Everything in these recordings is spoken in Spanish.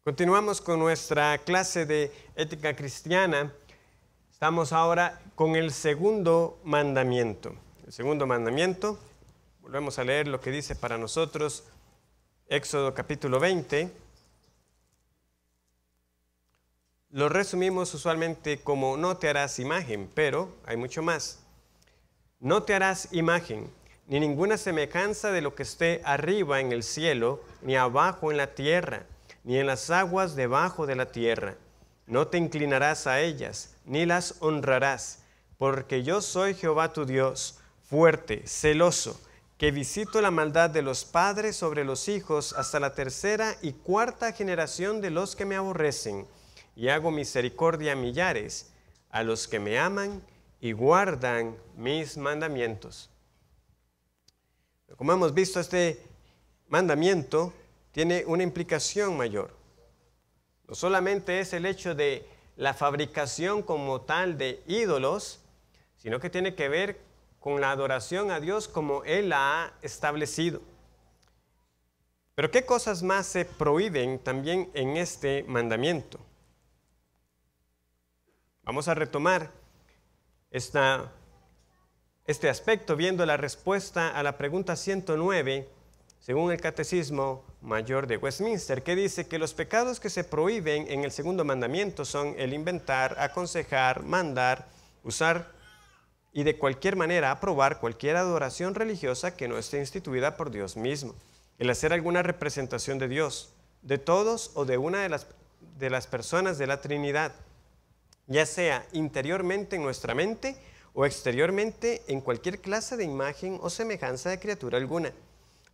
Continuamos con nuestra clase de ética cristiana. Estamos ahora con el segundo mandamiento. El segundo mandamiento, volvemos a leer lo que dice para nosotros Éxodo capítulo 20. Lo resumimos usualmente como no te harás imagen, pero hay mucho más. No te harás imagen, ni ninguna semejanza de lo que esté arriba en el cielo, ni abajo en la tierra, ni en las aguas debajo de la tierra. No te inclinarás a ellas, ni las honrarás, porque yo soy Jehová tu Dios, fuerte, celoso, que visito la maldad de los padres sobre los hijos hasta la tercera y cuarta generación de los que me aborrecen, y hago misericordia a millares, a los que me aman y guardan mis mandamientos. Como hemos visto, este mandamiento tiene una implicación mayor. No solamente es el hecho de la fabricación como tal de ídolos, sino que tiene que ver con la adoración a Dios como Él la ha establecido. Pero ¿qué cosas más se prohíben también en este mandamiento? Vamos a retomar este aspecto viendo la respuesta a la pregunta 109, según el Catecismo Mayor de Westminster, que dice que los pecados que se prohíben en el segundo mandamiento son el inventar, aconsejar, mandar, usar y de cualquier manera aprobar cualquier adoración religiosa que no esté instituida por Dios mismo, el hacer alguna representación de Dios, de todos o de una de las personas de la Trinidad, ya sea interiormente en nuestra mente o exteriormente en cualquier clase de imagen o semejanza de criatura alguna.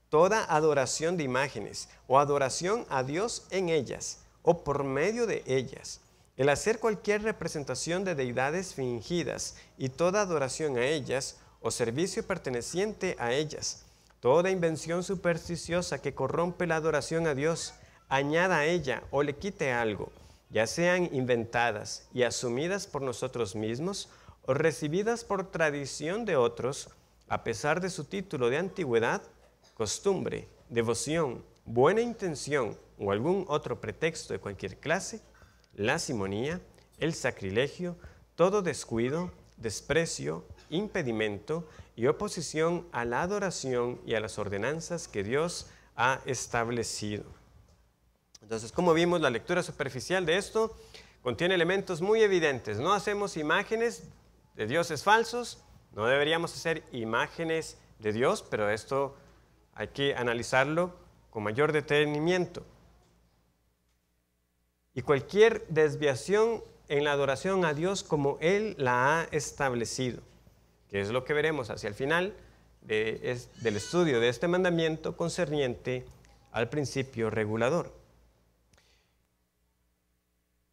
Toda adoración de imágenes o adoración a Dios en ellas o por medio de ellas, el hacer cualquier representación de deidades fingidas y toda adoración a ellas o servicio perteneciente a ellas, toda invención supersticiosa que corrompe la adoración a Dios, añada a ella o le quite algo, ya sean inventadas y asumidas por nosotros mismos o recibidas por tradición de otros, a pesar de su título de antigüedad, costumbre, devoción, buena intención o algún otro pretexto de cualquier clase, la simonía, el sacrilegio, todo descuido, desprecio, impedimento y oposición a la adoración y a las ordenanzas que Dios ha establecido. Entonces, como vimos, la lectura superficial de esto contiene elementos muy evidentes. No hacemos imágenes de dioses falsos, no deberíamos hacer imágenes de Dios, pero esto hay que analizarlo con mayor detenimiento. Y cualquier desviación en la adoración a Dios como Él la ha establecido, que es lo que veremos hacia el final del estudio de este mandamiento concerniente al principio regulador.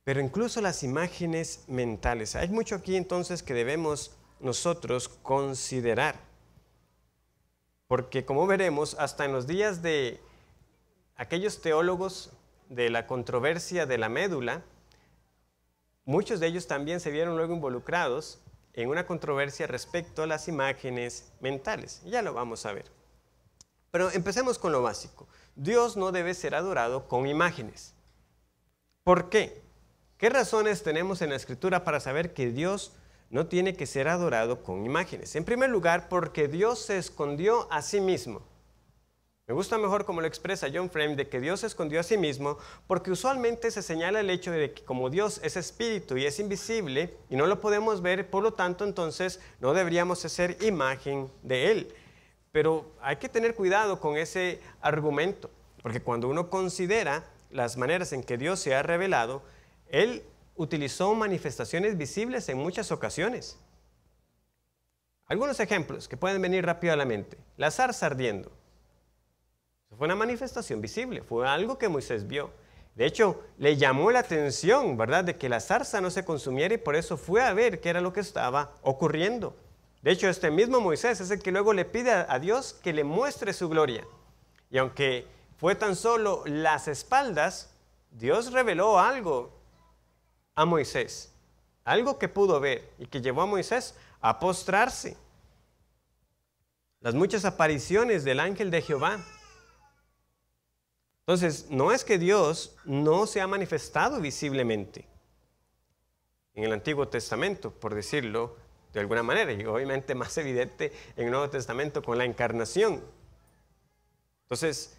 Pero incluso las imágenes mentales. Hay mucho aquí entonces que debemos nosotros considerar. Porque como veremos, hasta en los días de aquellos teólogos de la controversia de la médula, muchos de ellos también se vieron luego involucrados en una controversia respecto a las imágenes mentales. Ya lo vamos a ver. Pero empecemos con lo básico. Dios no debe ser adorado con imágenes. ¿Por qué? ¿Qué razones tenemos en la Escritura para saber que Dios no tiene que ser adorado con imágenes? En primer lugar, porque Dios se escondió a sí mismo. Me gusta mejor como lo expresa John Frame, de que Dios se escondió a sí mismo, porque usualmente se señala el hecho de que como Dios es espíritu y es invisible, y no lo podemos ver, por lo tanto, entonces no deberíamos hacer imagen de Él. Pero hay que tener cuidado con ese argumento, porque cuando uno considera las maneras en que Dios se ha revelado, Él utilizó manifestaciones visibles en muchas ocasiones. Algunos ejemplos que pueden venir rápido a la mente. La zarza ardiendo. Eso fue una manifestación visible, fue algo que Moisés vio. De hecho, le llamó la atención, ¿verdad?, de que la zarza no se consumiera y por eso fue a ver qué era lo que estaba ocurriendo. De hecho, este mismo Moisés es el que luego le pide a Dios que le muestre su gloria. Y aunque fue tan solo las espaldas, Dios reveló algo a Moisés, algo que pudo ver y que llevó a Moisés a postrarse. Las muchas apariciones del ángel de Jehová, Entonces, no es que Dios no se ha manifestado visiblemente en el Antiguo Testamento, por decirlo de alguna manera, y obviamente más evidente en el Nuevo Testamento con la encarnación. Entonces,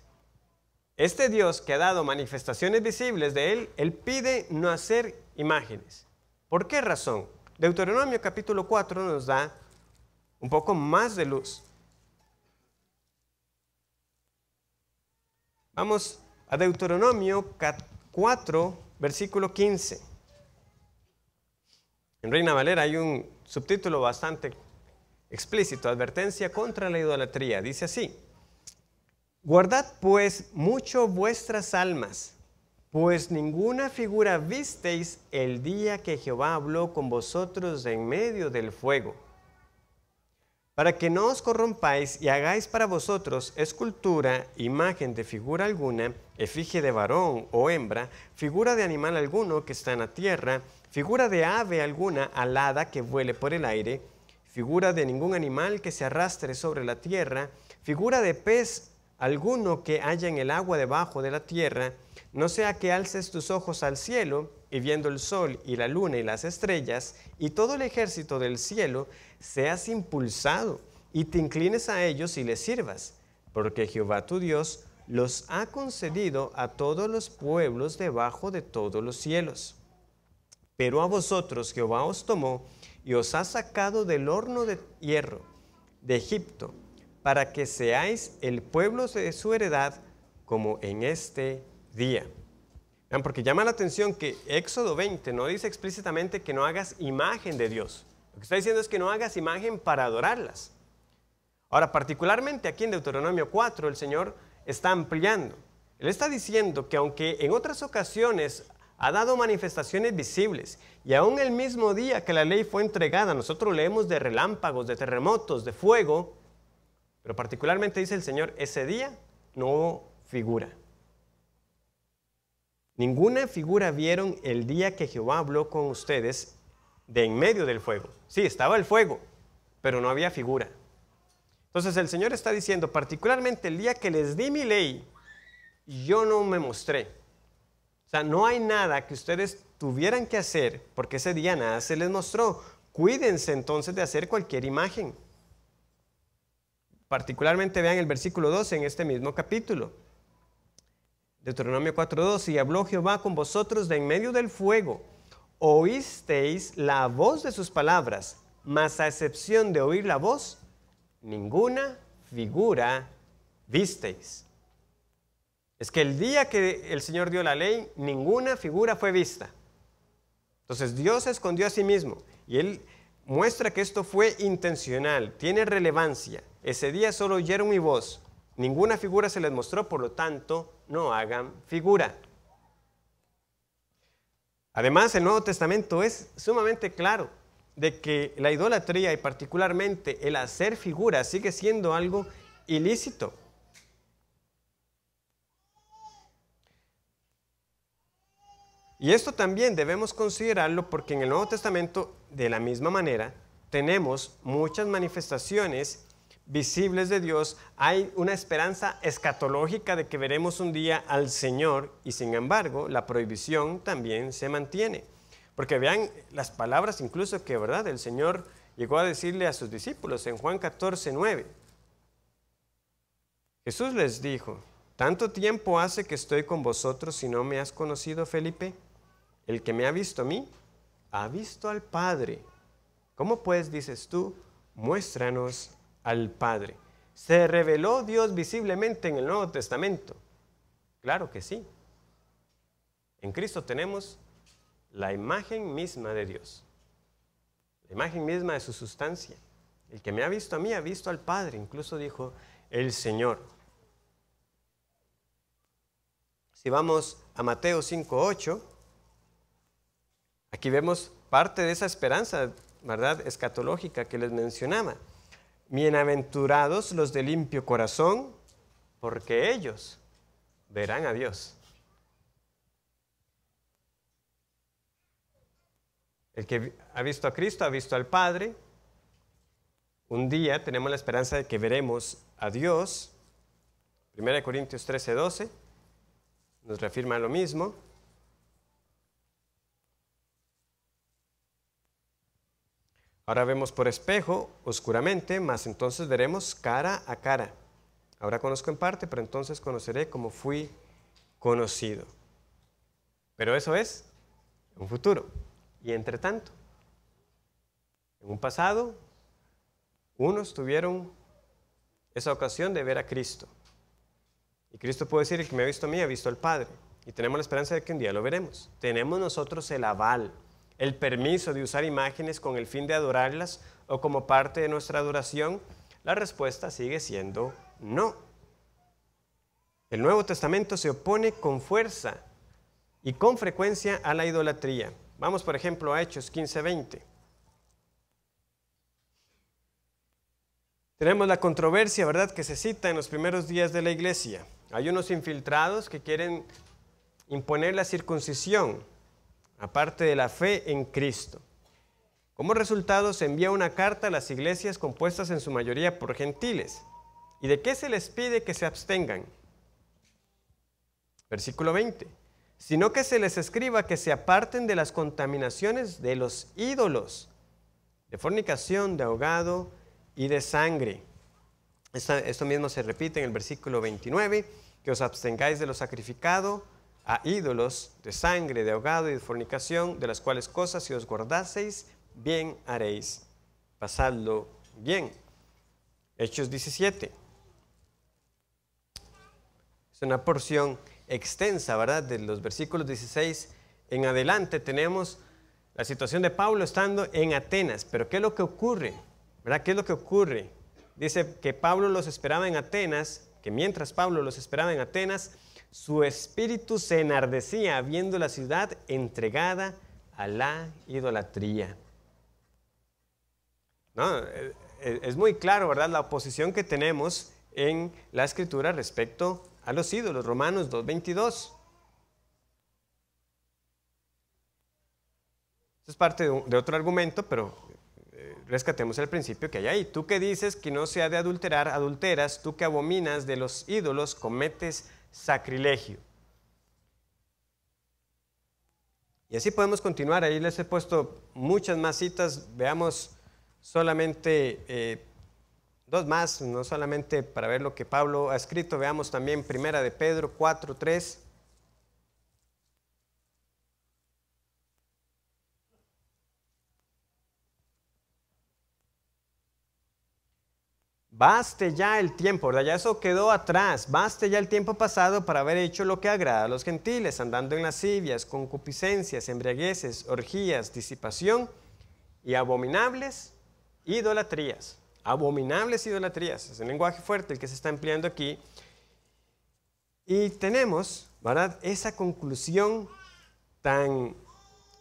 este Dios que ha dado manifestaciones visibles de Él, Él pide no hacer imágenes. ¿Por qué razón? Deuteronomio capítulo 4 nos da un poco más de luz. Vamos a Deuteronomio 4, versículo 15. En Reina Valera hay un subtítulo bastante explícito, advertencia contra la idolatría. Dice así: guardad pues mucho vuestras almas, pues ninguna figura visteis el día que Jehová habló con vosotros de en medio del fuego, para que no os corrompáis y hagáis para vosotros escultura, imagen de figura alguna, efigie de varón o hembra, figura de animal alguno que está en la tierra, figura de ave alguna alada que vuele por el aire, figura de ningún animal que se arrastre sobre la tierra, figura de pez alguno que haya en el agua debajo de la tierra, no sea que alces tus ojos al cielo, y viendo el sol y la luna y las estrellas, y todo el ejército del cielo, seas impulsado, y te inclines a ellos y les sirvas, porque Jehová tu Dios los ha concedido a todos los pueblos debajo de todos los cielos. Pero a vosotros Jehová os tomó y os ha sacado del horno de hierro de Egipto, para que seáis el pueblo de su heredad, como en este día. Vean, porque llama la atención que Éxodo 20 no dice explícitamente que no hagas imagen de Dios. Lo que está diciendo es que no hagas imagen para adorarlas. Ahora, particularmente aquí en Deuteronomio 4, el Señor está ampliando. Él está diciendo que aunque en otras ocasiones ha dado manifestaciones visibles, y aún el mismo día que la ley fue entregada, nosotros leemos de relámpagos, de terremotos, de fuego, pero particularmente dice el Señor, ese día no hubo figura. Ninguna figura vieron el día que Jehová habló con ustedes de en medio del fuego. Sí, estaba el fuego, pero no había figura. Entonces el Señor está diciendo, particularmente el día que les di mi ley, yo no me mostré. O sea, no hay nada que ustedes tuvieran que hacer, porque ese día nada se les mostró. Cuídense entonces de hacer cualquier imagen. Particularmente vean el versículo 12 en este mismo capítulo. Deuteronomio 4:12, y habló Jehová con vosotros de en medio del fuego. Oísteis la voz de sus palabras, mas a excepción de oír la voz, ninguna figura visteis. Es que el día que el Señor dio la ley, ninguna figura fue vista. Entonces Dios se escondió a sí mismo y Él muestra que esto fue intencional, tiene relevancia. Ese día solo oyeron mi voz, ninguna figura se les mostró, por lo tanto, no hagan figura. Además, el Nuevo Testamento es sumamente claro de que la idolatría y particularmente el hacer figuras sigue siendo algo ilícito. Y esto también debemos considerarlo porque en el Nuevo Testamento, de la misma manera, tenemos muchas manifestaciones visibles de Dios. Hay una esperanza escatológica de que veremos un día al Señor y sin embargo la prohibición también se mantiene. Porque vean las palabras incluso que, ¿verdad?, el Señor llegó a decirle a sus discípulos en Juan 14:9. Jesús les dijo, ¿tanto tiempo hace que estoy con vosotros y no me has conocido, Felipe? El que me ha visto a mí, ha visto al Padre. ¿Cómo pues dices tú, muéstranos al Padre? ¿Se reveló Dios visiblemente en el Nuevo Testamento? Claro que sí. En Cristo tenemos la imagen misma de Dios, la imagen misma de su sustancia. El que me ha visto a mí, ha visto al Padre, incluso dijo el Señor. Si vamos a Mateo 5:8, aquí vemos parte de esa esperanza, ¿verdad?, escatológica que les mencionaba. Bienaventurados los de limpio corazón, porque ellos verán a Dios. El que ha visto a Cristo, ha visto al Padre. Un día tenemos la esperanza de que veremos a Dios. 1 Corintios 13:12. nos reafirma lo mismo. Ahora vemos por espejo, oscuramente, mas entonces veremos cara a cara. Ahora conozco en parte, pero entonces conoceré como fui conocido. Pero eso es un futuro. Y entre tanto, en un pasado, unos tuvieron esa ocasión de ver a Cristo. Y Cristo puede decir, el que me ha visto a mí, ha visto al Padre. Y tenemos la esperanza de que un día lo veremos. Tenemos nosotros el aval, el permiso de usar imágenes con el fin de adorarlas o como parte de nuestra adoración. La respuesta sigue siendo no. El Nuevo Testamento se opone con fuerza y con frecuencia a la idolatría. Vamos, por ejemplo, a Hechos 15:20. Tenemos la controversia, ¿verdad?, que se cita en los primeros días de la iglesia. Hay unos infiltrados que quieren imponer la circuncisión, aparte de la fe en Cristo. Como resultado, se envía una carta a las iglesias compuestas en su mayoría por gentiles. ¿Y de qué se les pide que se abstengan? Versículo 20. Sino que se les escriba que se aparten de las contaminaciones de los ídolos, de fornicación, de ahogado y de sangre. Esto mismo se repite en el versículo 29, que os abstengáis de lo sacrificado a ídolos, de sangre, de ahogado y de fornicación, de las cuales cosas si os guardaseis, bien haréis. Pasadlo bien. Hechos 17. Es una porción extensa, ¿verdad? De los versículos 16 en adelante tenemos la situación de Pablo estando en Atenas. Pero ¿qué es lo que ocurre? ¿Verdad? ¿Qué es lo que ocurre? Dice que Pablo los esperaba en Atenas, que mientras Pablo los esperaba en Atenas, su espíritu se enardecía viendo la ciudad entregada a la idolatría. ¿No? Es muy claro, ¿verdad?, la oposición que tenemos en la Escritura respecto a los ídolos. Romanos 2:22. Esto es parte de otro argumento, pero rescatemos el principio que hay ahí. Tú que dices que no se ha de adulterar, adulteras. Tú que abominas de los ídolos, cometes sacrilegio. Y así podemos continuar. Ahí les he puesto muchas más citas. Veamos solamente dos más, no solamente para ver lo que Pablo ha escrito. Veamos también Primera de Pedro 4:3. Baste ya el tiempo, ¿verdad? Ya eso quedó atrás. Baste ya el tiempo pasado para haber hecho lo que agrada a los gentiles, andando en lascivias, concupiscencias, embriagueces, orgías, disipación y abominables idolatrías. Abominables idolatrías. Es un lenguaje fuerte el que se está empleando aquí. Y tenemos, ¿verdad?, esa conclusión tan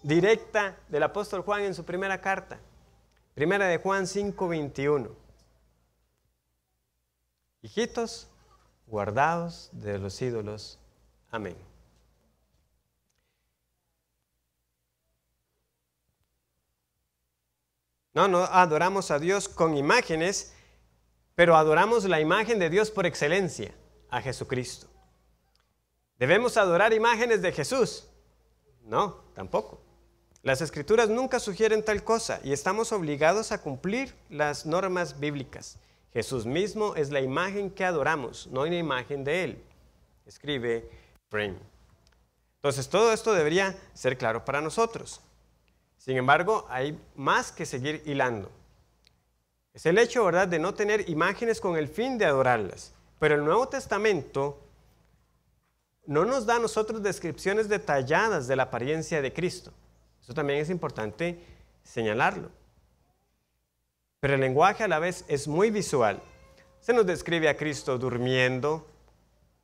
directa del apóstol Juan en su primera carta. Primera de Juan 5:21. Hijitos, guardaos de los ídolos. Amén. No adoramos a Dios con imágenes, pero adoramos la imagen de Dios por excelencia, a Jesucristo. ¿Debemos adorar imágenes de Jesús? No, tampoco. Las Escrituras nunca sugieren tal cosa y estamos obligados a cumplir las normas bíblicas. Jesús mismo es la imagen que adoramos, no una imagen de Él, escribe Frame. Entonces, todo esto debería ser claro para nosotros. Sin embargo, hay más que seguir hilando. Es el hecho, ¿verdad?, de no tener imágenes con el fin de adorarlas. Pero el Nuevo Testamento no nos da a nosotros descripciones detalladas de la apariencia de Cristo. Eso también es importante señalarlo. Pero el lenguaje a la vez es muy visual. Se nos describe a Cristo durmiendo,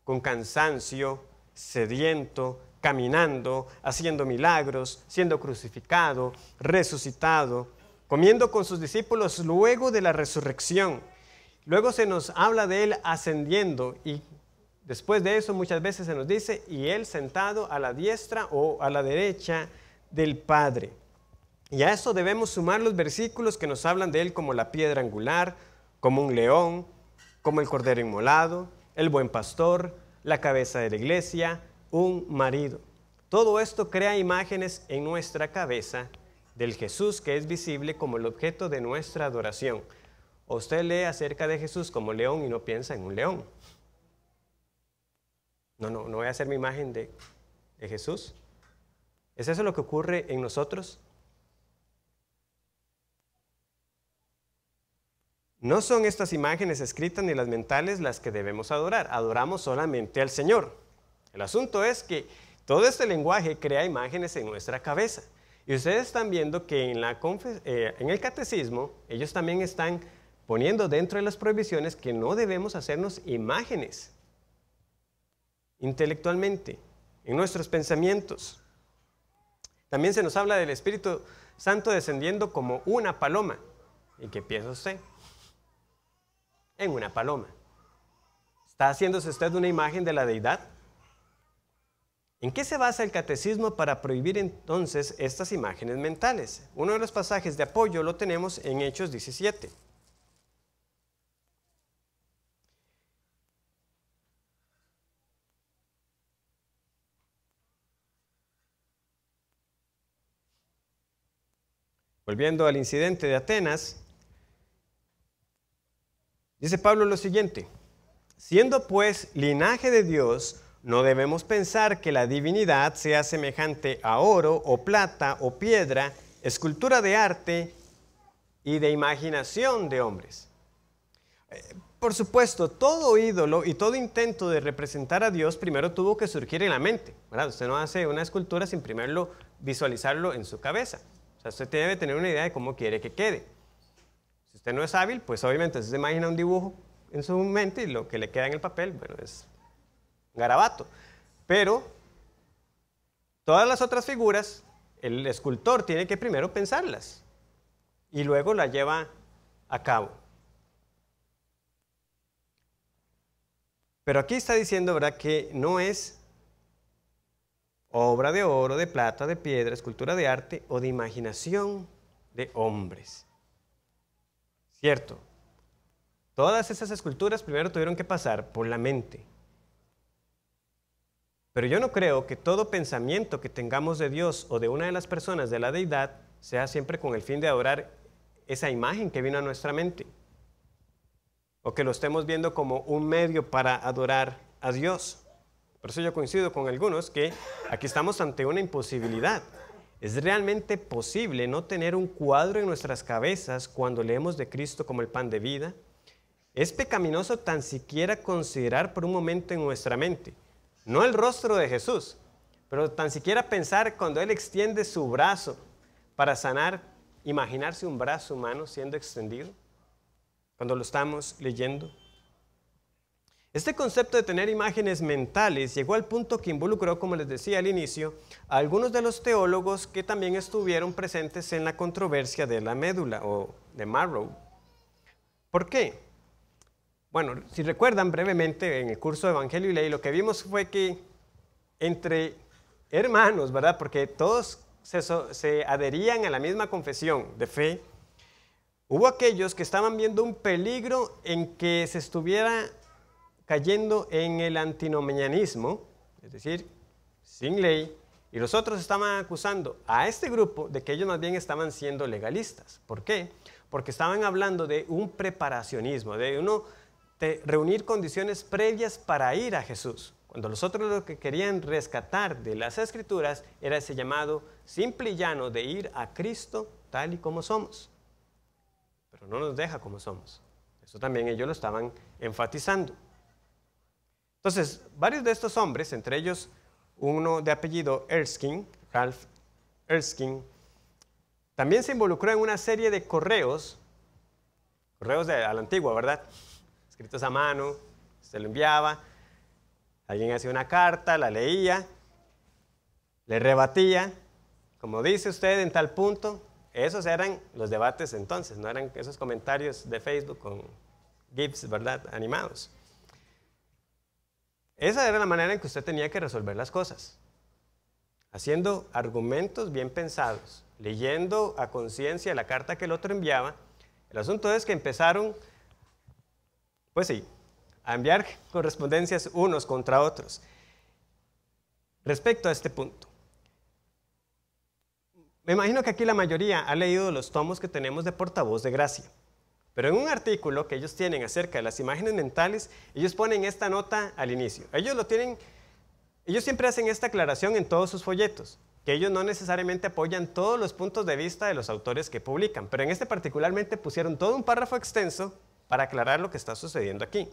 con cansancio, sediento, caminando, haciendo milagros, siendo crucificado, resucitado, comiendo con sus discípulos luego de la resurrección. Luego se nos habla de Él ascendiendo y después de eso muchas veces se nos dice, y Él sentado a la diestra o a la derecha del Padre. Y a eso debemos sumar los versículos que nos hablan de Él como la piedra angular, como un león, como el cordero inmolado, el buen pastor, la cabeza de la iglesia, un marido. Todo esto crea imágenes en nuestra cabeza del Jesús que es visible como el objeto de nuestra adoración. O usted lee acerca de Jesús como león y no piensa en un león. No voy a hacer mi imagen de Jesús. ¿Es eso lo que ocurre en nosotros? No son estas imágenes escritas ni las mentales las que debemos adorar. Adoramos solamente al Señor. El asunto es que todo este lenguaje crea imágenes en nuestra cabeza. Y ustedes están viendo que en el catecismo, ellos también están poniendo dentro de las prohibiciones que no debemos hacernos imágenes intelectualmente, en nuestros pensamientos. También se nos habla del Espíritu Santo descendiendo como una paloma. ¿Y qué piensa usted? En una paloma. ¿Está haciéndose usted una imagen de la deidad? ¿En qué se basa el catecismo para prohibir entonces estas imágenes mentales? Uno de los pasajes de apoyo lo tenemos en Hechos 17. Volviendo al incidente de Atenas, dice Pablo lo siguiente: siendo pues linaje de Dios, no debemos pensar que la divinidad sea semejante a oro o plata o piedra, escultura de arte y de imaginación de hombres. Por supuesto, todo ídolo y todo intento de representar a Dios primero tuvo que surgir en la mente, ¿verdad? Usted no hace una escultura sin primero visualizarlo en su cabeza. O sea, usted debe tener una idea de cómo quiere que quede. Si usted no es hábil, pues obviamente se imagina un dibujo en su mente y lo que le queda en el papel, bueno, es garabato. Pero todas las otras figuras, el escultor tiene que primero pensarlas y luego las lleva a cabo. Pero aquí está diciendo, ¿verdad?, que no es obra de oro, de plata, de piedra, escultura de arte o de imaginación de hombres. Cierto, todas esas esculturas primero tuvieron que pasar por la mente. Pero yo no creo que todo pensamiento que tengamos de Dios o de una de las personas de la deidad sea siempre con el fin de adorar esa imagen que vino a nuestra mente. O que lo estemos viendo como un medio para adorar a Dios. Por eso yo coincido con algunos que aquí estamos ante una imposibilidad. ¿Es realmente posible no tener un cuadro en nuestras cabezas cuando leemos de Cristo como el pan de vida? ¿Es pecaminoso tan siquiera considerar por un momento en nuestra mente, no el rostro de Jesús, pero tan siquiera pensar cuando Él extiende su brazo para sanar, imaginarse un brazo humano siendo extendido cuando lo estamos leyendo? Este concepto de tener imágenes mentales llegó al punto que involucró, como les decía al inicio, a algunos de los teólogos que también estuvieron presentes en la controversia de la médula o de Marrow. ¿Por qué? Bueno, si recuerdan brevemente en el curso de Evangelio y Ley, lo que vimos fue que entre hermanos, ¿verdad?, porque todos se adherían a la misma confesión de fe, hubo aquellos que estaban viendo un peligro en que se estuviera cayendo en el antinomianismo, es decir, sin ley, y los otros estaban acusando a este grupo de que ellos más bien estaban siendo legalistas. ¿Por qué? Porque estaban hablando de un preparacionismo, de reunir condiciones previas para ir a Jesús, cuando los otros lo que querían rescatar de las Escrituras era ese llamado simple y llano de ir a Cristo tal y como somos, pero no nos deja como somos. Eso también ellos lo estaban enfatizando. Entonces, varios de estos hombres, entre ellos uno de apellido Erskine, Ralph Erskine, también se involucró en una serie de correos a la antigua, ¿verdad?, escritos a mano, se lo enviaba, alguien hacía una carta, la leía, le rebatía, como dice usted en tal punto. Esos eran los debates entonces, no eran esos comentarios de Facebook con GIFs, ¿verdad?, animados. Esa era la manera en que usted tenía que resolver las cosas, haciendo argumentos bien pensados, leyendo a conciencia la carta que el otro enviaba. El asunto es que empezaron, pues sí, a enviar correspondencias unos contra otros. respecto a este punto. Me imagino que aquí la mayoría ha leído los tomos que tenemos de Portavoz de Gracia. Pero en un artículo que ellos tienen acerca de las imágenes mentales, ellos ponen esta nota al inicio. Ellos siempre hacen esta aclaración en todos sus folletos, que ellos no necesariamente apoyan todos los puntos de vista de los autores que publican, pero en este particularmente pusieron todo un párrafo extenso para aclarar lo que está sucediendo aquí.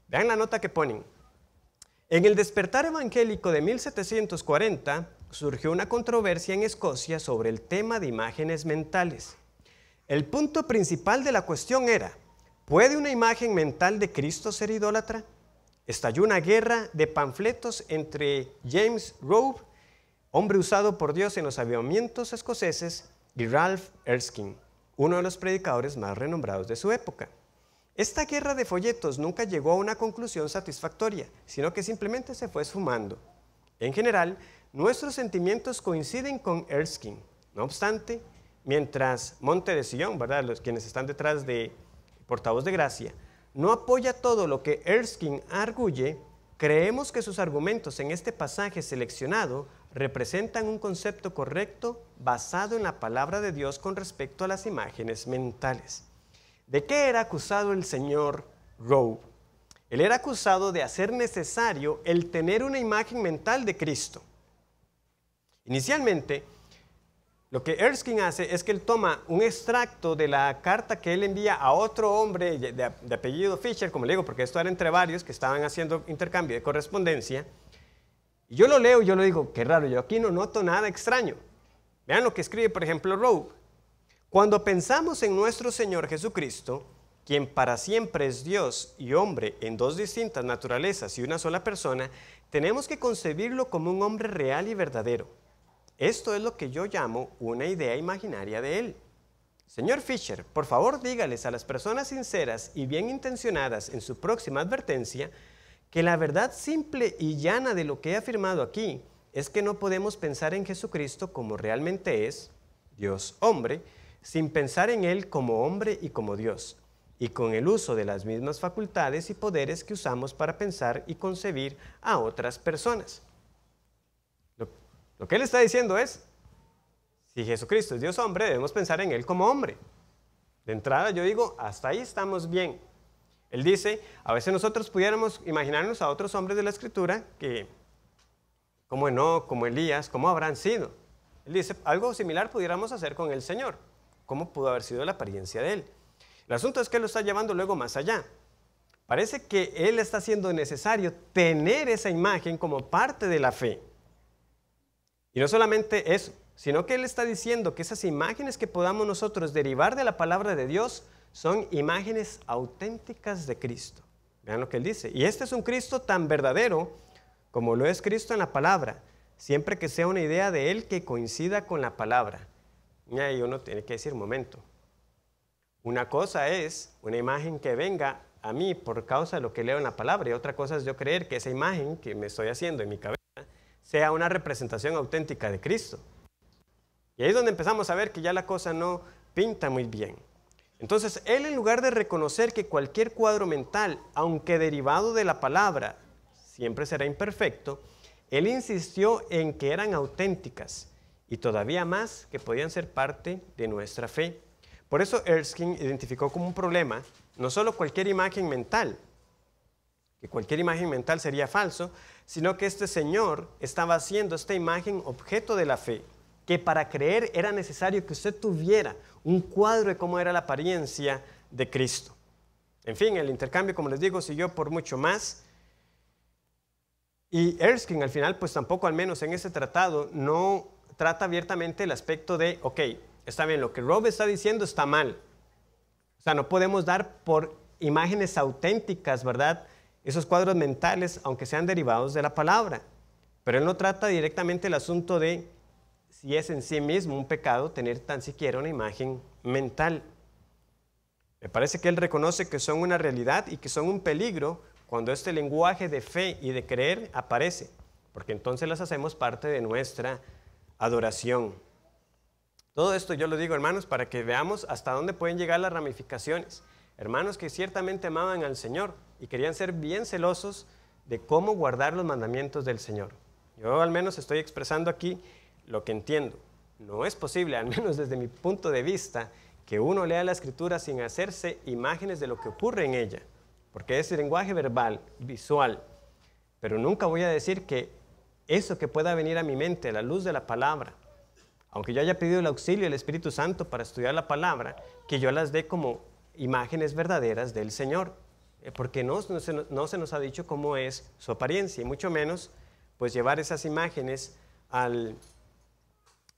Vean la nota que ponen. En el despertar evangélico de 1740 surgió una controversia en Escocia sobre el tema de imágenes mentales. El punto principal de la cuestión era, ¿puede una imagen mental de Cristo ser idólatra? Estalló una guerra de panfletos entre James Rowe, hombre usado por Dios en los avivamientos escoceses, y Ralph Erskine, uno de los predicadores más renombrados de su época. Esta guerra de folletos nunca llegó a una conclusión satisfactoria, sino que simplemente se fue esfumando. En general, nuestros sentimientos coinciden con Erskine. No obstante, mientras Monte de Sion, ¿verdad?, los quienes están detrás de Portavoz de Gracia, no apoya todo lo que Erskine arguye, creemos que sus argumentos en este pasaje seleccionado representan un concepto correcto basado en la palabra de Dios con respecto a las imágenes mentales. ¿De qué era acusado el señor Rowe? Él era acusado de hacer necesario el tener una imagen mental de Cristo. Inicialmente, lo que Erskine hace es que él toma un extracto de la carta que él envía a otro hombre de apellido Fisher, como le digo, porque esto era entre varios que estaban haciendo intercambio de correspondencia. Y yo lo leo y yo le digo, qué raro, yo aquí no noto nada extraño. Vean lo que escribe, por ejemplo, Rowe. Cuando pensamos en nuestro Señor Jesucristo, quien para siempre es Dios y hombre en dos distintas naturalezas y una sola persona, tenemos que concebirlo como un hombre real y verdadero. Esto es lo que yo llamo una idea imaginaria de él. Señor Fisher, por favor dígales a las personas sinceras y bien intencionadas en su próxima advertencia que la verdad simple y llana de lo que he afirmado aquí es que no podemos pensar en Jesucristo como realmente es, Dios hombre, sin pensar en Él como hombre y como Dios, y con el uso de las mismas facultades y poderes que usamos para pensar y concebir a otras personas. Lo que él está diciendo es, si Jesucristo es Dios hombre, debemos pensar en Él como hombre. De entrada yo digo, hasta ahí estamos bien. Él dice, a veces nosotros pudiéramos imaginarnos a otros hombres de la Escritura que, como Enoc, como Elías, ¿cómo habrán sido? Él dice, algo similar pudiéramos hacer con el Señor. ¿Cómo pudo haber sido la apariencia de Él? El asunto es que Él lo está llevando luego más allá. Parece que Él está haciendo necesario tener esa imagen como parte de la fe. Y no solamente eso, sino que Él está diciendo que esas imágenes que podamos nosotros derivar de la palabra de Dios son imágenes auténticas de Cristo. Vean lo que Él dice. Y este es un Cristo tan verdadero como lo es Cristo en la palabra, siempre que sea una idea de Él que coincida con la palabra. Y ahí uno tiene que decir, un momento, una cosa es una imagen que venga a mí por causa de lo que leo en la palabra, y otra cosa es yo creer que esa imagen que me estoy haciendo en mi cabeza sea una representación auténtica de Cristo. Y ahí es donde empezamos a ver que ya la cosa no pinta muy bien. Entonces, él en lugar de reconocer que cualquier cuadro mental, aunque derivado de la palabra, siempre será imperfecto, él insistió en que eran auténticas y todavía más que podían ser parte de nuestra fe. Por eso Erskine identificó como un problema no solo cualquier imagen mental, que cualquier imagen mental sería falso, sino que este señor estaba haciendo esta imagen objeto de la fe, que para creer era necesario que usted tuviera un cuadro de cómo era la apariencia de Cristo. En fin, el intercambio, como les digo, siguió por mucho más. Y Erskine al final, pues tampoco, al menos en ese tratado, no trata abiertamente el aspecto de, ok, está bien, lo que Rowe está diciendo está mal. O sea, no podemos dar por imágenes auténticas, ¿verdad?, esos cuadros mentales, aunque sean derivados de la palabra. Pero él no trata directamente el asunto de si es en sí mismo un pecado tener tan siquiera una imagen mental. Me parece que él reconoce que son una realidad y que son un peligro cuando este lenguaje de fe y de creer aparece, porque entonces las hacemos parte de nuestra adoración. Todo esto yo lo digo, hermanos, para que veamos hasta dónde pueden llegar las ramificaciones. Hermanos que ciertamente amaban al Señor y querían ser bien celosos de cómo guardar los mandamientos del Señor. Yo al menos estoy expresando aquí lo que entiendo. No es posible, al menos desde mi punto de vista, que uno lea la Escritura sin hacerse imágenes de lo que ocurre en ella, porque es lenguaje verbal, visual. Pero nunca voy a decir que eso que pueda venir a mi mente a la luz de la palabra, aunque yo haya pedido el auxilio del Espíritu Santo para estudiar la palabra, que yo las dé como imágenes verdaderas del Señor, porque no se nos ha dicho cómo es su apariencia, y mucho menos pues llevar esas imágenes a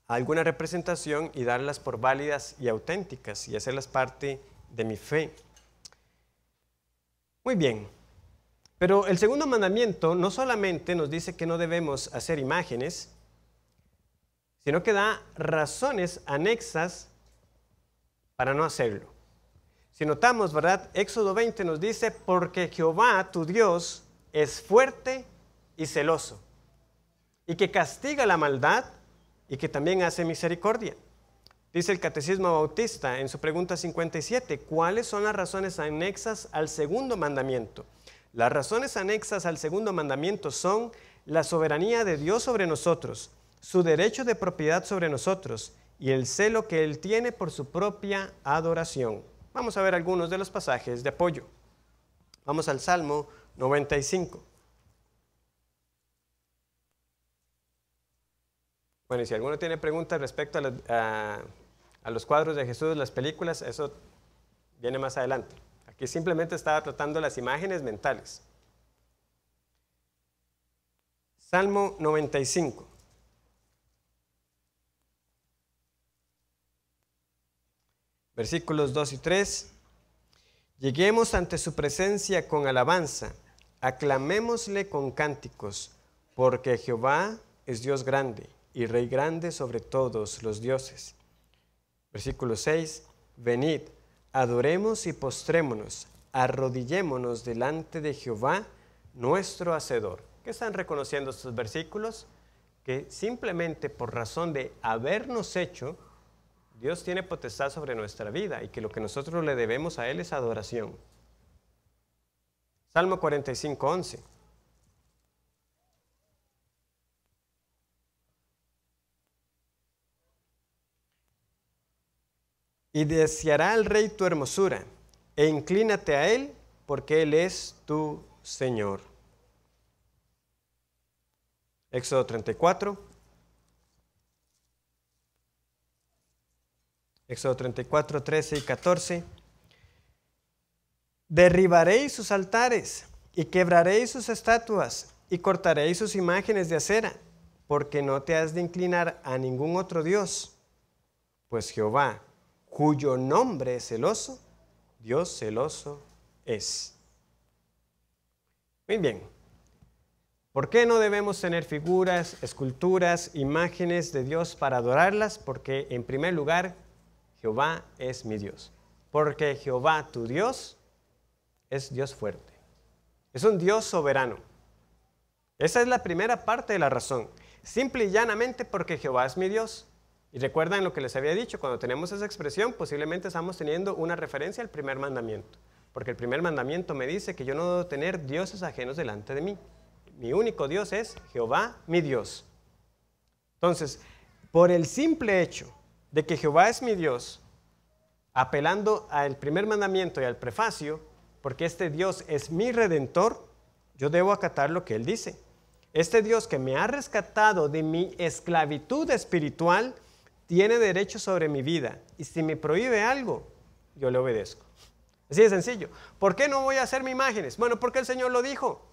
alguna representación y darlas por válidas y auténticas y hacerlas parte de mi fe. Muy bien, pero el segundo mandamiento no solamente nos dice que no debemos hacer imágenes, sino que da razones anexas para no hacerlo. Si notamos, ¿verdad? Éxodo 20 nos dice, porque Jehová, tu Dios, es fuerte y celoso, y que castiga la maldad y que también hace misericordia. Dice el Catecismo Bautista en su pregunta 57, ¿cuáles son las razones anexas al segundo mandamiento? Las razones anexas al segundo mandamiento son la soberanía de Dios sobre nosotros, su derecho de propiedad sobre nosotros y el celo que Él tiene por su propia adoración. Vamos a ver algunos de los pasajes de apoyo. Vamos al Salmo 95. Bueno, y si alguno tiene preguntas respecto a los cuadros de Jesús, las películas, eso viene más adelante. Aquí simplemente estaba tratando las imágenes mentales. Salmo 95. Versículos 2 y 3. Lleguemos ante su presencia con alabanza, aclamémosle con cánticos, porque Jehová es Dios grande y Rey grande sobre todos los dioses. Versículo 6. Venid, adoremos y postrémonos, arrodillémonos delante de Jehová, nuestro Hacedor. ¿Qué están reconociendo estos versículos? Que simplemente por razón de habernos hecho, Dios tiene potestad sobre nuestra vida y que lo que nosotros le debemos a Él es adoración. Salmo 45, 11. Y deseará al rey tu hermosura, e inclínate a él, porque él es tu Señor. Éxodo 34. Éxodo 34, 13 y 14. Derribaréis sus altares, y quebraréis sus estatuas, y cortaréis sus imágenes de acera, porque no te has de inclinar a ningún otro Dios, pues Jehová, cuyo nombre es celoso, Dios celoso es. Muy bien. ¿Por qué no debemos tener figuras, esculturas, imágenes de Dios para adorarlas? Porque en primer lugar, Jehová es mi Dios. Porque Jehová, tu Dios, es Dios fuerte. Es un Dios soberano. Esa es la primera parte de la razón. Simple y llanamente porque Jehová es mi Dios. Y recuerdan lo que les había dicho, cuando tenemos esa expresión, posiblemente estamos teniendo una referencia al primer mandamiento. Porque el primer mandamiento me dice que yo no debo tener dioses ajenos delante de mí. Mi único Dios es Jehová, mi Dios. Entonces, por el simple hecho de que Jehová es mi Dios, apelando al primer mandamiento y al prefacio, porque este Dios es mi redentor, yo debo acatar lo que Él dice. Este Dios que me ha rescatado de mi esclavitud espiritual, tiene derecho sobre mi vida, y si me prohíbe algo, yo le obedezco. Así de sencillo. ¿Por qué no voy a hacerme imágenes? Bueno, porque el Señor lo dijo.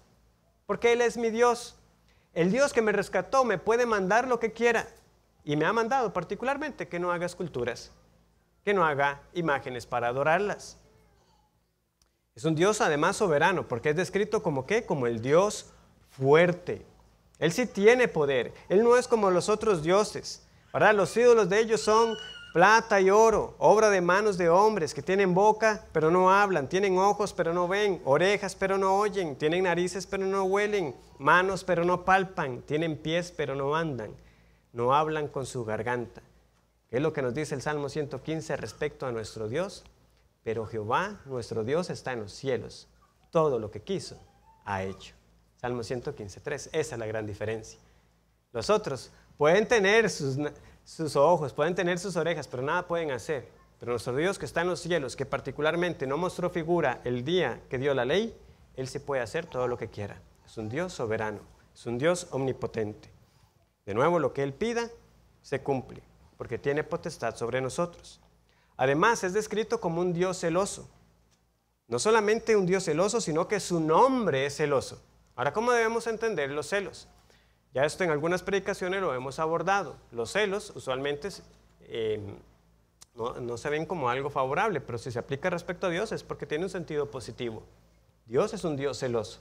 Porque Él es mi Dios. El Dios que me rescató me puede mandar lo que quiera. Y me ha mandado particularmente que no haga esculturas, que no haga imágenes para adorarlas. Es un Dios además soberano, porque es descrito como ¿qué? Como el Dios fuerte. Él sí tiene poder. Él no es como los otros dioses. ¿Verdad? Los ídolos de ellos son plata y oro, obra de manos de hombres que tienen boca pero no hablan, tienen ojos pero no ven, orejas pero no oyen, tienen narices pero no huelen, manos pero no palpan, tienen pies pero no andan, no hablan con su garganta. ¿Qué es lo que nos dice el Salmo 115 respecto a nuestro Dios? Pero Jehová, nuestro Dios, está en los cielos. Todo lo que quiso, ha hecho. Salmo 115, 3. Esa es la gran diferencia. Los otros pueden tener sus ojos, pueden tener sus orejas, pero nada pueden hacer. Pero nuestro Dios que está en los cielos, que particularmente no mostró figura el día que dio la ley, Él sí puede hacer todo lo que quiera. Es un Dios soberano, es un Dios omnipotente. De nuevo, lo que Él pida, se cumple, porque tiene potestad sobre nosotros. Además, es descrito como un Dios celoso. No solamente un Dios celoso, sino que su nombre es celoso. Ahora, ¿cómo debemos entender los celos? Ya esto en algunas predicaciones lo hemos abordado. Los celos usualmente no se ven como algo favorable, pero si se aplica respecto a Dios es porque tiene un sentido positivo. Dios es un Dios celoso.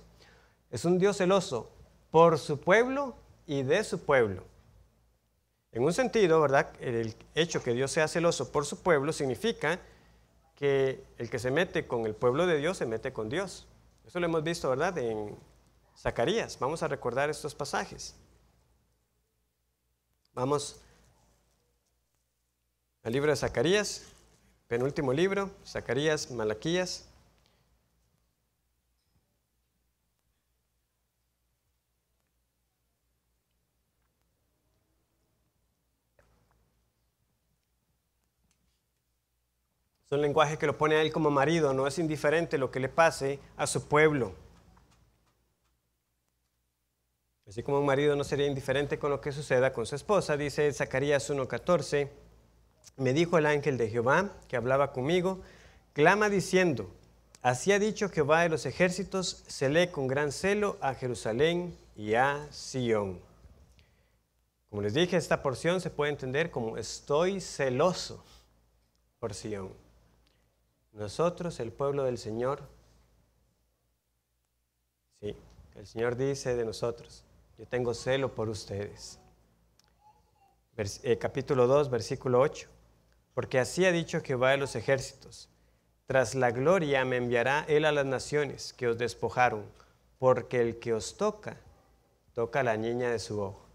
Es un Dios celoso por su pueblo y de su pueblo. En un sentido, ¿verdad? El hecho que Dios sea celoso por su pueblo significa que el que se mete con el pueblo de Dios se mete con Dios. Eso lo hemos visto, ¿verdad? En Zacarías. Vamos a recordar estos pasajes. Vamos al libro de Zacarías, penúltimo libro, Zacarías, Malaquías. Es un lenguaje que lo pone a él como marido, no es indiferente lo que le pase a su pueblo. Así como un marido no sería indiferente con lo que suceda con su esposa, dice Zacarías 1:14, me dijo el ángel de Jehová que hablaba conmigo, clama diciendo, así ha dicho Jehová de los ejércitos, celé con gran celo a Jerusalén y a Sión. Como les dije, esta porción se puede entender como estoy celoso por Sión. Nosotros, el pueblo del Señor, sí, el Señor dice de nosotros, yo tengo celo por ustedes. Capítulo 2, versículo 8. Porque así ha dicho Jehová de los ejércitos, tras la gloria me enviará Él a las naciones que os despojaron, porque el que os toca, toca a la niña de su ojo.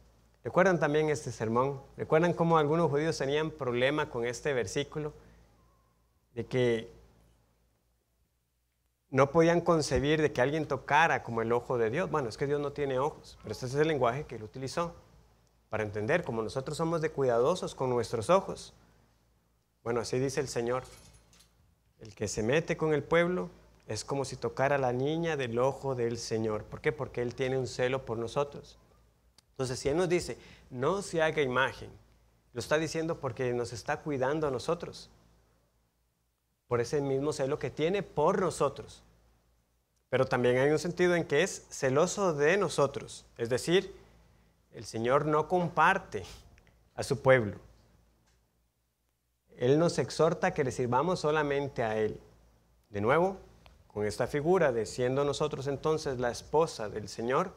¿Recuerdan también este sermón? ¿Recuerdan cómo algunos judíos tenían problema con este versículo? De que no podían concebir de que alguien tocara como el ojo de Dios. Bueno, es que Dios no tiene ojos, pero este es el lenguaje que Él utilizó para entender, como nosotros somos de cuidadosos con nuestros ojos. Bueno, así dice el Señor, el que se mete con el pueblo es como si tocara a la niña del ojo del Señor. ¿Por qué? Porque Él tiene un celo por nosotros. Entonces, si Él nos dice, no se haga imagen, lo está diciendo porque nos está cuidando a nosotros, por ese mismo celo que tiene por nosotros. Pero también hay un sentido en que es celoso de nosotros, es decir, el Señor no comparte a su pueblo. Él nos exhorta a que le sirvamos solamente a Él. De nuevo, con esta figura de siendo nosotros entonces la esposa del Señor,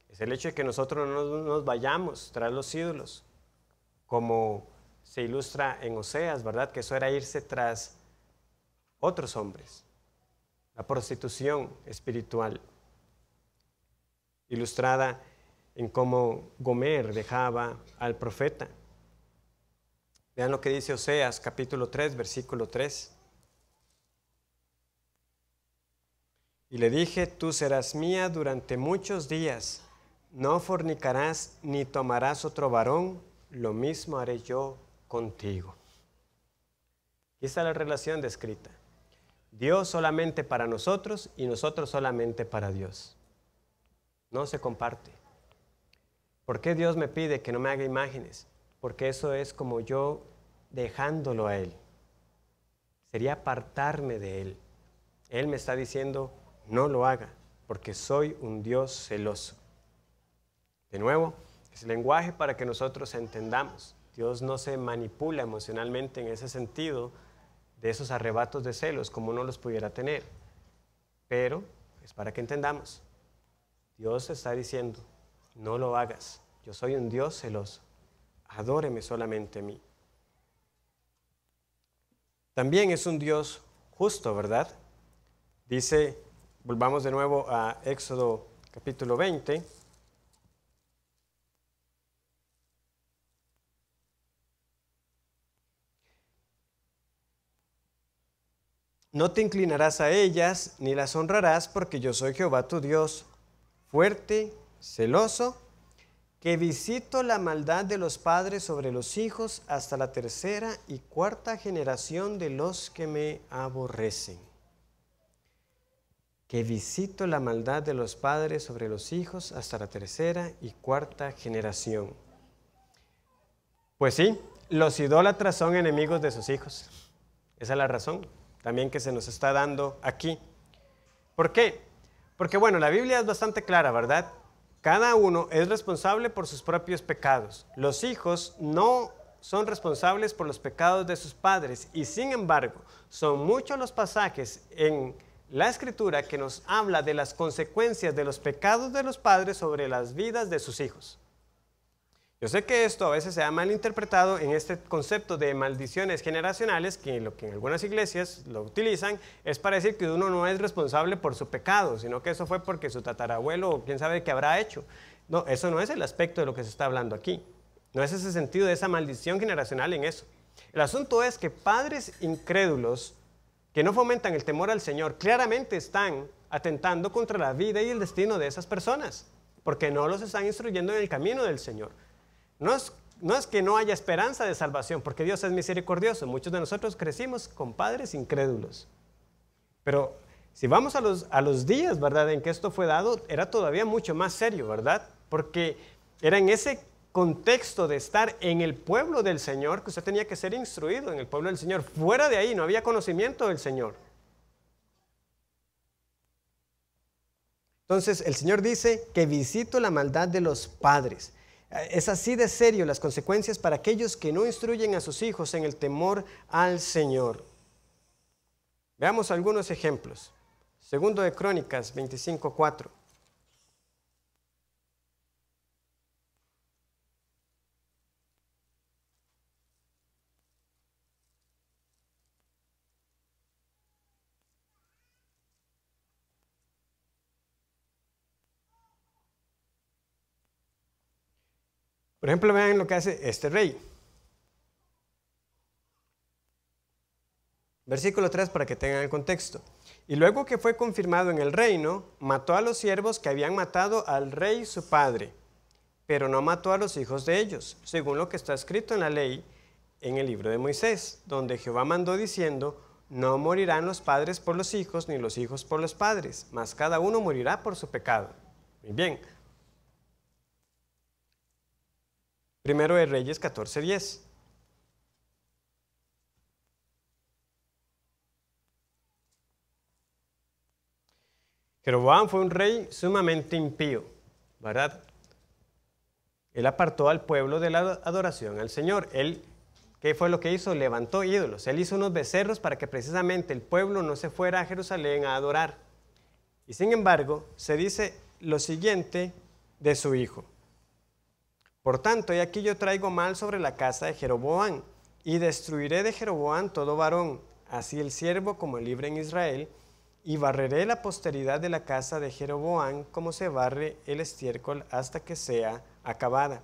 es el hecho de que nosotros no nos vayamos tras los ídolos, como se ilustra en Oseas, ¿verdad? Que eso era irse tras otros hombres, la prostitución espiritual, ilustrada en cómo Gomer dejaba al profeta. Vean lo que dice Oseas, capítulo 3, versículo 3. Y le dije, tú serás mía durante muchos días, no fornicarás ni tomarás otro varón, lo mismo haré yo contigo. Aquí está la relación descrita. Dios solamente para nosotros y nosotros solamente para Dios. No se comparte. ¿Por qué Dios me pide que no me haga imágenes? Porque eso es como yo dejándolo a Él. Sería apartarme de Él. Él me está diciendo, no lo haga, porque soy un Dios celoso. De nuevo, es lenguaje para que nosotros entendamos. Dios no se manipula emocionalmente en ese sentido de esos arrebatos de celos como uno los pudiera tener. Pero es para que entendamos. Dios está diciendo, no lo hagas. Yo soy un Dios celoso. Adóreme solamente a mí. También es un Dios justo, ¿verdad? Dice, volvamos de nuevo a Éxodo capítulo 20. No te inclinarás a ellas, ni las honrarás, porque yo soy Jehová tu Dios, fuerte, celoso que visito la maldad de los padres sobre los hijos hasta la tercera y cuarta generación de los que me aborrecen. Que visito la maldad de los padres sobre los hijos hasta la tercera y cuarta generación. Pues sí, los idólatras son enemigos de sus hijos. Esa es la razón también que se nos está dando aquí. ¿Por qué? Porque bueno, la Biblia es bastante clara, ¿verdad? Cada uno es responsable por sus propios pecados. Los hijos no son responsables por los pecados de sus padres y sin embargo, son muchos los pasajes en la Escritura que nos habla de las consecuencias de los pecados de los padres sobre las vidas de sus hijos. Yo sé que esto a veces se ha malinterpretado en este concepto de maldiciones generacionales, que lo que en algunas iglesias lo utilizan es para decir que uno no es responsable por su pecado, sino que eso fue porque su tatarabuelo o quién sabe qué habrá hecho. No, eso no es el aspecto de lo que se está hablando aquí. No es ese sentido de esa maldición generacional en eso. El asunto es que padres incrédulos que no fomentan el temor al Señor claramente están atentando contra la vida y el destino de esas personas, porque no los están instruyendo en el camino del Señor. No es que no haya esperanza de salvación, porque Dios es misericordioso. Muchos de nosotros crecimos con padres incrédulos. Pero si vamos a los días, ¿verdad?, en que esto fue dado, era todavía mucho más serio, ¿verdad? Porque era en ese contexto de estar en el pueblo del Señor que usted tenía que ser instruido en el pueblo del Señor. Fuera de ahí no había conocimiento del Señor. Entonces el Señor dice que visito la maldad de los padres. Es así de serio las consecuencias para aquellos que no instruyen a sus hijos en el temor al Señor. Veamos algunos ejemplos. Segundo de Crónicas 25:4. Por ejemplo, vean lo que hace este rey. Versículo 3 para que tengan el contexto. Y luego que fue confirmado en el reino, mató a los siervos que habían matado al rey su padre, pero no mató a los hijos de ellos, según lo que está escrito en la ley en el libro de Moisés, donde Jehová mandó diciendo, no morirán los padres por los hijos, ni los hijos por los padres, mas cada uno morirá por su pecado. Muy bien. Primero de Reyes 14:10. Jeroboam fue un rey sumamente impío, ¿verdad? Él apartó al pueblo de la adoración al Señor. Él, ¿qué fue lo que hizo? Levantó ídolos. Él hizo unos becerros para que precisamente el pueblo no se fuera a Jerusalén a adorar. Y sin embargo, se dice lo siguiente de su hijo. Por tanto, he aquí yo traigo mal sobre la casa de Jeroboam, y destruiré de Jeroboam todo varón, así el siervo como el libre en Israel, y barreré la posteridad de la casa de Jeroboam como se barre el estiércol hasta que sea acabada.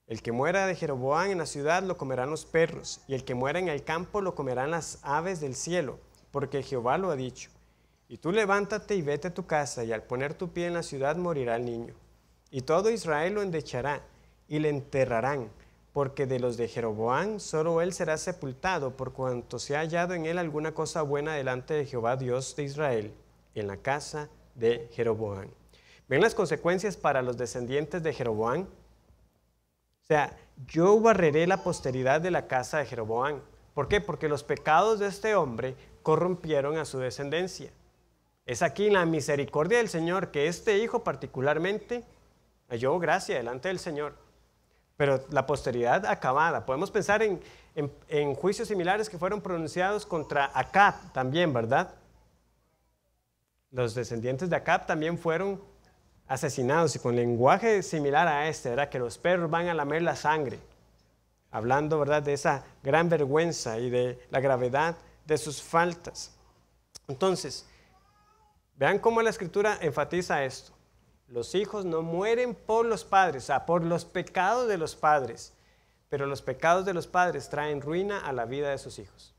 El que muera de Jeroboam en la ciudad lo comerán los perros, y el que muera en el campo lo comerán las aves del cielo, porque Jehová lo ha dicho. Y tú levántate y vete a tu casa, y al poner tu pie en la ciudad morirá el niño. Y todo Israel lo endechará, y le enterrarán, porque de los de Jeroboam solo él será sepultado, por cuanto se ha hallado en él alguna cosa buena delante de Jehová Dios de Israel, en la casa de Jeroboam. ¿Ven las consecuencias para los descendientes de Jeroboam? O sea, yo barreré la posteridad de la casa de Jeroboam. ¿Por qué? Porque los pecados de este hombre corrompieron a su descendencia. Es aquí la misericordia del Señor que este hijo particularmente halló gracia delante del Señor. Pero la posteridad acabada. Podemos pensar en juicios similares que fueron pronunciados contra Acab también, ¿verdad? Los descendientes de Acab también fueron asesinados y con lenguaje similar a este, ¿verdad? Que los perros van a lamer la sangre. Hablando, ¿verdad?, de esa gran vergüenza y de la gravedad de sus faltas. Entonces, vean cómo la Escritura enfatiza esto. Los hijos no mueren por los padres, o sea, por los pecados de los padres, pero los pecados de los padres traen ruina a la vida de sus hijos.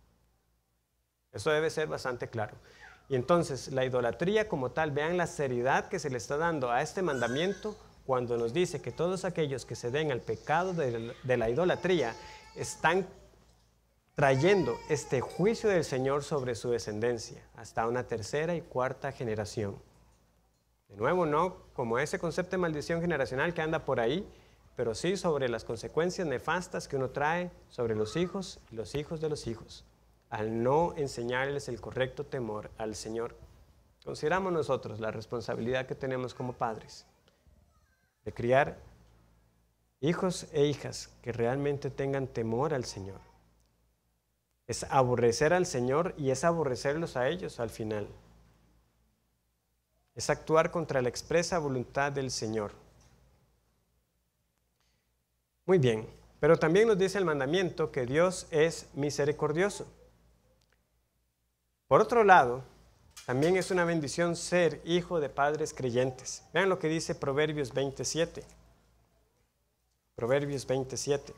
Eso debe ser bastante claro. Y entonces, la idolatría como tal, vean la seriedad que se le está dando a este mandamiento cuando nos dice que todos aquellos que se den al pecado de la idolatría están trayendo este juicio del Señor sobre su descendencia, hasta una tercera y cuarta generación. De nuevo, no como ese concepto de maldición generacional que anda por ahí, pero sí sobre las consecuencias nefastas que uno trae sobre los hijos y los hijos de los hijos, al no enseñarles el correcto temor al Señor. Consideramos nosotros la responsabilidad que tenemos como padres de criar hijos e hijas que realmente tengan temor al Señor. Es aborrecer al Señor y es aborrecerlos a ellos al final. Es actuar contra la expresa voluntad del Señor. Muy bien, pero también nos dice el mandamiento que Dios es misericordioso. Por otro lado, también es una bendición ser hijo de padres creyentes. Vean lo que dice Proverbios 27. Proverbios 27.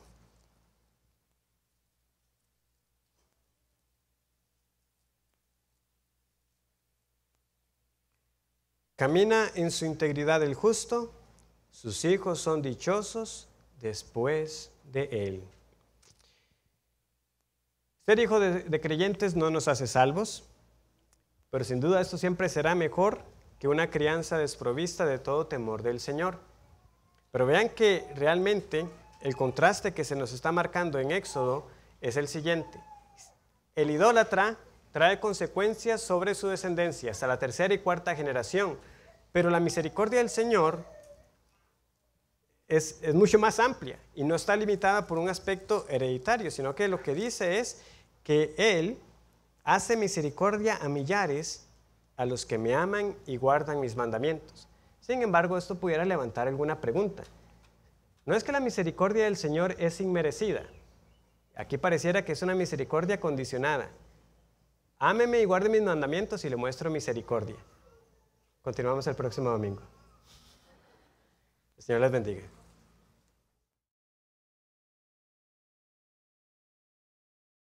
Camina en su integridad el justo, sus hijos son dichosos después de él. Ser hijo de creyentes no nos hace salvos, pero sin duda esto siempre será mejor que una crianza desprovista de todo temor del Señor. Pero vean que realmente el contraste que se nos está marcando en Éxodo es el siguiente. El idólatra trae consecuencias sobre su descendencia hasta la tercera y cuarta generación, pero la misericordia del Señor es mucho más amplia y no está limitada por un aspecto hereditario, sino que lo que dice es que Él hace misericordia a millares a los que me aman y guardan mis mandamientos. Sin embargo, esto pudiera levantar alguna pregunta. No es que la misericordia del Señor es inmerecida. Aquí pareciera que es una misericordia condicionada. Ámeme y guarde mis mandamientos y le muestro misericordia. Continuamos el próximo domingo. El Señor les bendiga.